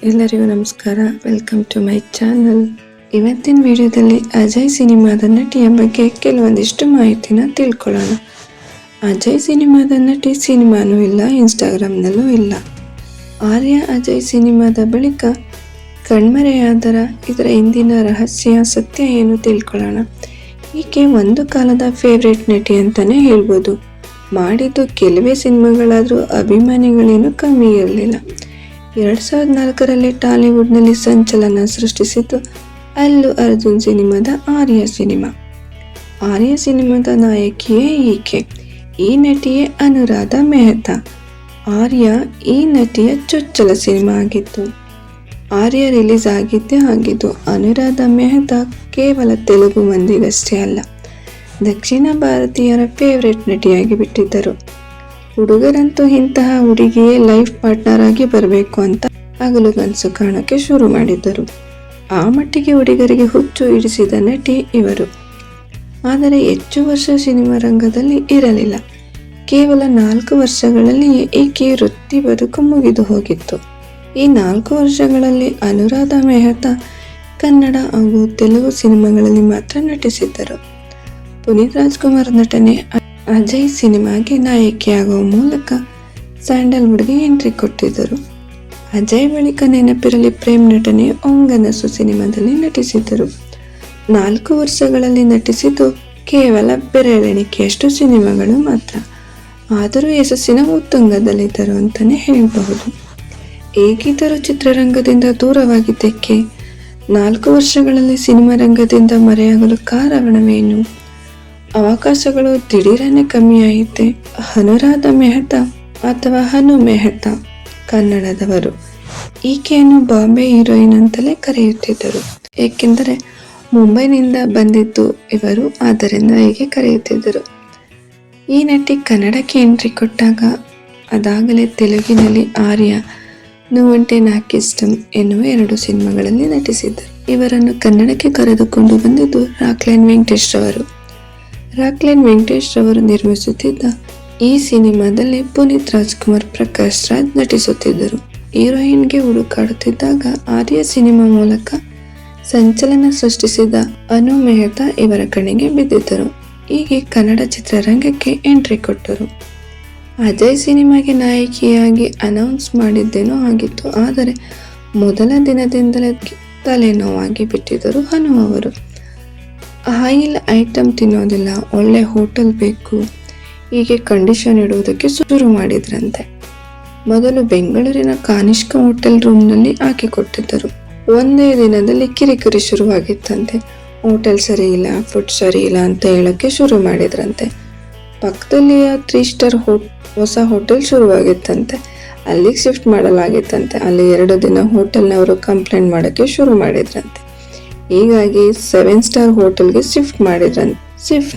ಎಲ್ಲರಿಗೂ ನಮಸ್ಕಾರ, welcome to my channel. ಇವತ್ತಿನ ವಿಡಿಯೋದಲ್ಲಿ ಅಜಯ್ ಸಿನಿಮಾದ ನಟಿಯ ಬಗ್ಗೆ ಕೆಲವೊಂದಿಷ್ಟು ಮಾಹಿತಿನ ತಿಳ್ಕೊಳ್ಳೋಣ. ಅಜಯ್ ಸಿನಿಮಾದ ನಟಿ ಸಿನಿಮಾನೂ ಇಲ್ಲ, ಇನ್ಸ್ಟಾಗ್ರಾಮ್ನಲ್ಲೂ ಇಲ್ಲ. ಆರ್ಯ ಅಜಯ್ ಸಿನಿಮಾದ ಬಳಿಕ ಕಣ್ಮರೆಯಾದರ ಇದರ ಹಿಂದಿನ ರಹಸ್ಯ ಸತ್ಯ ಏನು ತಿಳ್ಕೊಳ್ಳೋಣ. ಈಕೆ ಒಂದು ಕಾಲದ ಫೇವ್ರೇಟ್ ನಟಿ ಅಂತಾನೆ ಹೇಳ್ಬೋದು. ಮಾಡಿದ್ದು ಕೆಲವೇ ಸಿನಿಮಾಗಳಾದರೂ ಅಭಿಮಾನಿಗಳೇನು ಕಮ್ಮಿ ಇರಲಿಲ್ಲ. 2004ರಲ್ಲಿ ಟಾಲಿವುಡ್ನಲ್ಲಿ ಸಂಚಲನ ಸೃಷ್ಟಿಸಿದ್ದು ಅಲ್ಲು ಅರ್ಜುನ್ ಸಿನಿಮಾದ ಆರ್ಯ ಸಿನಿಮಾ. ಆರ್ಯ ಸಿನಿಮಾದ ನಾಯಕಿಯೇ ಈಕೆ. ಈ ನಟಿಯೇ ಅನುರಾಧ ಮೆಹ್ತಾ. ಆರ್ಯ ಈ ನಟಿಯ ಚೊಚ್ಚಲ ಸಿನಿಮಾ ಆಗಿತ್ತು. ಆರ್ಯ ರಿಲೀಸ್ ಆಗಿದ್ದು ಅನುರಾಧ ಮೆಹ್ತಾ ಕೇವಲ ತೆಲುಗು ಮಂದಿಗಷ್ಟೇ ಅಲ್ಲ, ದಕ್ಷಿಣ ಭಾರತೀಯರ ಫೇವ್ರೇಟ್ ನಟಿಯಾಗಿ ಬಿಟ್ಟಿದ್ದರು. ಹುಡುಗರಂತೂ ಇಂತಹ ಹುಡುಗಿಯೇ ಲೈಫ್ ಪಾರ್ಟ್ನರ್ ಆಗಿ ಬರಬೇಕು ಅಂತ ಹಗಲುಗನಸು ಕಾಣಕ್ಕೆ ಶುರು ಮಾಡಿದ್ದರು. ಆ ಮಟ್ಟಿಗೆ ಹುಡುಗರಿಗೆ ಹುಚ್ಚು ಹಿಡಿಸಿದ ನಟಿ ಇವರು. ಆದರೆ ಹೆಚ್ಚು ವರ್ಷ ಸಿನಿಮಾ ರಂಗದಲ್ಲಿ ಇರಲಿಲ್ಲ. ಕೇವಲ 4 ವರ್ಷಗಳಲ್ಲಿಯೇ ಈಕೆ ವೃತ್ತಿ ಬದುಕು ಮುಗಿದು ಹೋಗಿತ್ತು. ಈ 4 ವರ್ಷಗಳಲ್ಲಿ ಅನುರಾಧ ಮೆಹ್ತಾ ಕನ್ನಡ ಹಾಗೂ ತೆಲುಗು ಸಿನಿಮಾಗಳಲ್ಲಿ ಮಾತ್ರ ನಟಿಸಿದ್ದರು. ಪುನೀತ್ ರಾಜ್ಕುಮಾರ್ ನಟನೆ ಅಜಯ್ ಸಿನಿಮಾಗೆ ನಾಯಕಿಯಾಗುವ ಮೂಲಕ ಸ್ಯಾಂಡಲ್ವುಡ್ಗೆ ಎಂಟ್ರಿ ಕೊಟ್ಟಿದ್ದರು. ಅಜಯ್ ಬಳಿಕ ನೆನಪಿರಲಿ ಪ್ರೇಮ್ ನಟನೆ ಒಂಗನಸು ಸಿನಿಮಾದಲ್ಲಿ ನಟಿಸಿದ್ದರು. 4 ವರ್ಷಗಳಲ್ಲಿ ನಟಿಸಿದ್ದು ಕೇವಲ ಬೆರಳೆಣಿಕೆಯಷ್ಟು ಸಿನಿಮಾಗಳು ಮಾತ್ರ. ಆದರೂ ಯಶಸ್ಸಿನ ಉತ್ತುಂಗದಲ್ಲಿದ್ದರು ಅಂತಾನೆ ಹೇಳಬಹುದು. ಹೇಗಿದ್ದರೂ ಚಿತ್ರರಂಗದಿಂದ ದೂರವಾಗಿದ್ದಕ್ಕೆ 4 ವರ್ಷಗಳಲ್ಲಿ ಸಿನಿಮಾ ರಂಗದಿಂದ ಮರೆಯಾಗಲು ಕಾರಣವೇನು? ಅವಕಾಶಗಳು ದಿಢೀರನೆ ಕಮ್ಮಿಯಾಯಿತೆ. ಅನುರಾಧ ಮೆಹ್ತಾ ಅಥವಾ ಹನು ಮೆಹ್ತಾ ಕನ್ನಡದವರು. ಈಕೆಯನ್ನು ಬಾಂಬೆ ಹೀರೋಯಿನ್ ಅಂತಲೇ ಕರೆಯುತ್ತಿದ್ದರು. ಏಕೆಂದರೆ ಮುಂಬೈನಿಂದ ಬಂದಿದ್ದು ಇವರು, ಆದ್ದರಿಂದ ಹೀಗೆ ಕರೆಯುತ್ತಿದ್ದರು. ಈ ನಟಿ ಕನ್ನಡಕ್ಕೆ ಎಂಟ್ರಿ ಕೊಟ್ಟಾಗ ಅದಾಗಲೇ ತೆಲುಗಿನಲ್ಲಿ ಆರ್ಯ, నువ్వంటే నాకిష్టం ಎನ್ನುವ 2 ಸಿನಿಮಾಗಳಲ್ಲಿ ನಟಿಸಿದ್ದರು. ಇವರನ್ನು ಕನ್ನಡಕ್ಕೆ ಕರೆದುಕೊಂಡು ಬಂದಿದ್ದು ರಾಕ್ಲೈನ್ ವೆಂಕಟೇಶ್ ರವರು. ರಾಕ್ಲೈನ್ ವೆಂಕಟೇಶ್ ರವರು ನಿರ್ಮಿಸುತ್ತಿದ್ದ ಈ ಸಿನಿಮಾದಲ್ಲಿ ಪುನೀತ್ ರಾಜ್ಕುಮಾರ್, ಪ್ರಕಾಶ್ ರಾಜ್ ನಟಿಸುತ್ತಿದ್ದರು. ಹೀರೋಯಿನ್ಗೆ ಹುಡುಕಾಡುತ್ತಿದ್ದಾಗ ಆರ್ಯ ಸಿನಿಮಾ ಮೂಲಕ ಸಂಚಲನ ಸೃಷ್ಟಿಸಿದ ಅನು ಮೆಹ್ತಾ ಇವರ ಕಣ್ಣಿಗೆ ಬಿದ್ದಿದ್ದರು. ಹೀಗೆ ಕನ್ನಡ ಚಿತ್ರರಂಗಕ್ಕೆ ಎಂಟ್ರಿ ಕೊಟ್ಟರು. ಅಜಯ್ ಸಿನಿಮಾಗೆ ನಾಯಕಿಯಾಗಿ ಅನೌನ್ಸ್ ಮಾಡಿದ್ದೇನೋ ಆಗಿತ್ತು. ಆದರೆ ಮೊದಲ ದಿನದಿಂದಲೇ ತಲೆನೋವಾಗಿ ಬಿಟ್ಟಿದ್ದರು ಅನು ಅವರು. ಆಯಿಲ್ ಐಟಮ್ ತಿನ್ನೋದಿಲ್ಲ, ಒಳ್ಳೆ ಹೋಟೆಲ್ ಬೇಕು, ಹೀಗೆ ಕಂಡೀಷನ್ ಇಡುವುದಕ್ಕೆ ಶುರು ಮಾಡಿದ್ರಂತೆ. ಮೊದಲು ಬೆಂಗಳೂರಿನ ಕಾನಿಷ್ಕ ಹೋಟೆಲ್ ರೂಮ್ನಲ್ಲಿ ಹಾಕಿಕೊಟ್ಟಿದ್ದರು. ಒಂದೇ ದಿನದಲ್ಲಿ ಕಿರಿಕಿರಿ ಶುರುವಾಗಿತ್ತಂತೆ. ಹೋಟೆಲ್ ಸರಿ ಇಲ್ಲ, ಫುಡ್ ಸರಿ ಇಲ್ಲ ಅಂತ ಹೇಳೋಕ್ಕೆ ಶುರು ಮಾಡಿದ್ರಂತೆ. ಪಕ್ಕದಲ್ಲಿಯ 3 ಸ್ಟಾರ್ ಹೊಸ ಹೋಟೆಲ್ ಶುರುವಾಗಿತ್ತಂತೆ. ಅಲ್ಲಿಗೆ ಶಿಫ್ಟ್ ಮಾಡಲಾಗಿತ್ತಂತೆ. ಅಲ್ಲಿ 2 ದಿನ ಹೋಟೆಲ್ನವರು ಕಂಪ್ಲೇಂಟ್ ಮಾಡೋಕ್ಕೆ ಶುರು ಮಾಡಿದ್ರಂತೆ. ಹೀಗಾಗಿ 7 ಸ್ಟಾರ್ ಹೋಟೆಲ್ಗೆ ಶಿಫ್ಟ್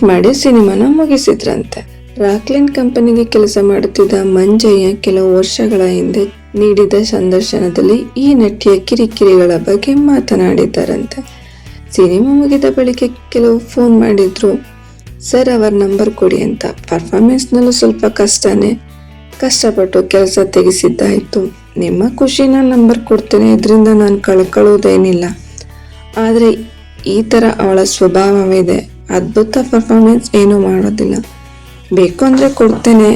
ಮಾಡಿ ಸಿನಿಮಾನ ಮುಗಿಸಿದ್ರಂತೆ. ರಾಕ್ಲೈನ್ ಕಂಪನಿಗೆ ಕೆಲಸ ಮಾಡುತ್ತಿದ್ದ ಮಂಜಯ್ಯ ಕೆಲವು ವರ್ಷಗಳ ಹಿಂದೆ ನೀಡಿದ ಸಂದರ್ಶನದಲ್ಲಿ ಈ ನಟಿಯ ಕಿರಿಕಿರಿಗಳ ಬಗ್ಗೆ ಮಾತನಾಡಿದ್ದಾರಂತೆ. ಸಿನಿಮಾ ಮುಗಿದ ಬಳಿಕ ಕೆಲವು ಫೋನ್ ಮಾಡಿದ್ರು, ಸರ್ ಅವರ ನಂಬರ್ ಕೊಡಿ ಅಂತ. ಪರ್ಫಾರ್ಮೆನ್ಸ್ನಲ್ಲೂ ಸ್ವಲ್ಪ ಕಷ್ಟಪಟ್ಟು ಕೆಲಸ ತೆಗೆಸಿದ್ದಾಯಿತು. ನಿಮ್ಮ ಖುಷಿನ ನಂಬರ್ ಕೊಡ್ತೇನೆ, ಇದರಿಂದ ನಾನು ಕಳ್ಕೊಳ್ಳೋದೇನಿಲ್ಲ. ಆದರೆ ಈ ಥರ ಅವಳ ಸ್ವಭಾವವಿದೆ, ಅದ್ಭುತ ಪರ್ಫಾರ್ಮೆನ್ಸ್ ಏನೂ ಮಾಡೋದಿಲ್ಲ, ಬೇಕು ಅಂದರೆ ಕೊಡ್ತೇನೆ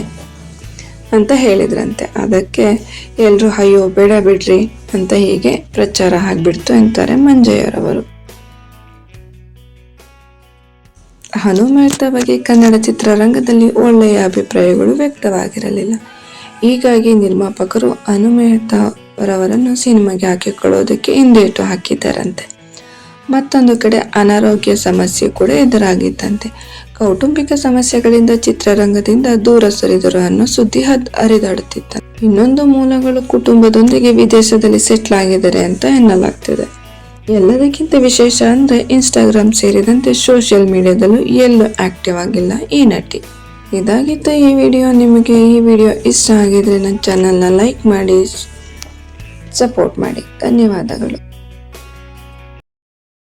ಅಂತ ಹೇಳಿದ್ರಂತೆ. ಅದಕ್ಕೆ ಎಲ್ಲರೂ ಅಯ್ಯೋ ಬೇಡ ಬಿಡ್ರಿ ಅಂತ ಹೀಗೆ ಪ್ರಚಾರ ಆಗಿಬಿಡ್ತು ಅಂತಾರೆ ಮಂಜಯ್ಯರವರು. ಹನು ಮೆಹ್ತಾ ಬಗ್ಗೆ ಕನ್ನಡ ಚಿತ್ರರಂಗದಲ್ಲಿ ಒಳ್ಳೆಯ ಅಭಿಪ್ರಾಯಗಳು ವ್ಯಕ್ತವಾಗಿರಲಿಲ್ಲ. ಹೀಗಾಗಿ ನಿರ್ಮಾಪಕರು ಹನು ಮೆಹ್ತಾ ಅವರನ್ನು ಸಿನಿಮಾಗೆ ಹಾಕಿಕೊಳ್ಳೋದಕ್ಕೆ ಹಿಂದೇಟು ಹಾಕಿದ್ದಾರಂತೆ. ಮತ್ತೊಂದು ಕಡೆ ಅನಾರೋಗ್ಯ ಸಮಸ್ಯೆ ಕೂಡ ಎದುರಾಗಿತ್ತಂತೆ. ಕೌಟುಂಬಿಕ ಸಮಸ್ಯೆಗಳಿಂದ ಚಿತ್ರರಂಗದಿಂದ ದೂರ ಸರಿದರು ಅನ್ನೋ ಸುದ್ದಿ ಹರಿದಾಡುತ್ತಿತ್ತು. ಇನ್ನೊಂದು ಮೂಲಗಳು ಕುಟುಂಬದೊಂದಿಗೆ ವಿದೇಶದಲ್ಲಿ ಸೆಟ್ಲ್ ಆಗಿದ್ದಾರೆ ಅಂತ ಎನ್ನಲಾಗ್ತಿದೆ. ಎಲ್ಲದಕ್ಕಿಂತ ವಿಶೇಷ ಅಂದ್ರೆ ಇನ್ಸ್ಟಾಗ್ರಾಮ್ ಸೇರಿದಂತೆ ಸೋಷಿಯಲ್ ಮೀಡಿಯಾದಲ್ಲೂ ಎಲ್ಲೂ ಆಕ್ಟಿವ್ ಆಗಿಲ್ಲ ಈ ನಟಿ. ಇದಾಗಿತ್ತು ಈ ವಿಡಿಯೋ. ನಿಮಗೆ ಈ ವಿಡಿಯೋ ಇಷ್ಟ ಆಗಿದ್ರೆ ನನ್ನ ಚಾನಲ್ನ ಲೈಕ್ ಮಾಡಿ, ಸಪೋರ್ಟ್ ಮಾಡಿ. ಧನ್ಯವಾದಗಳು.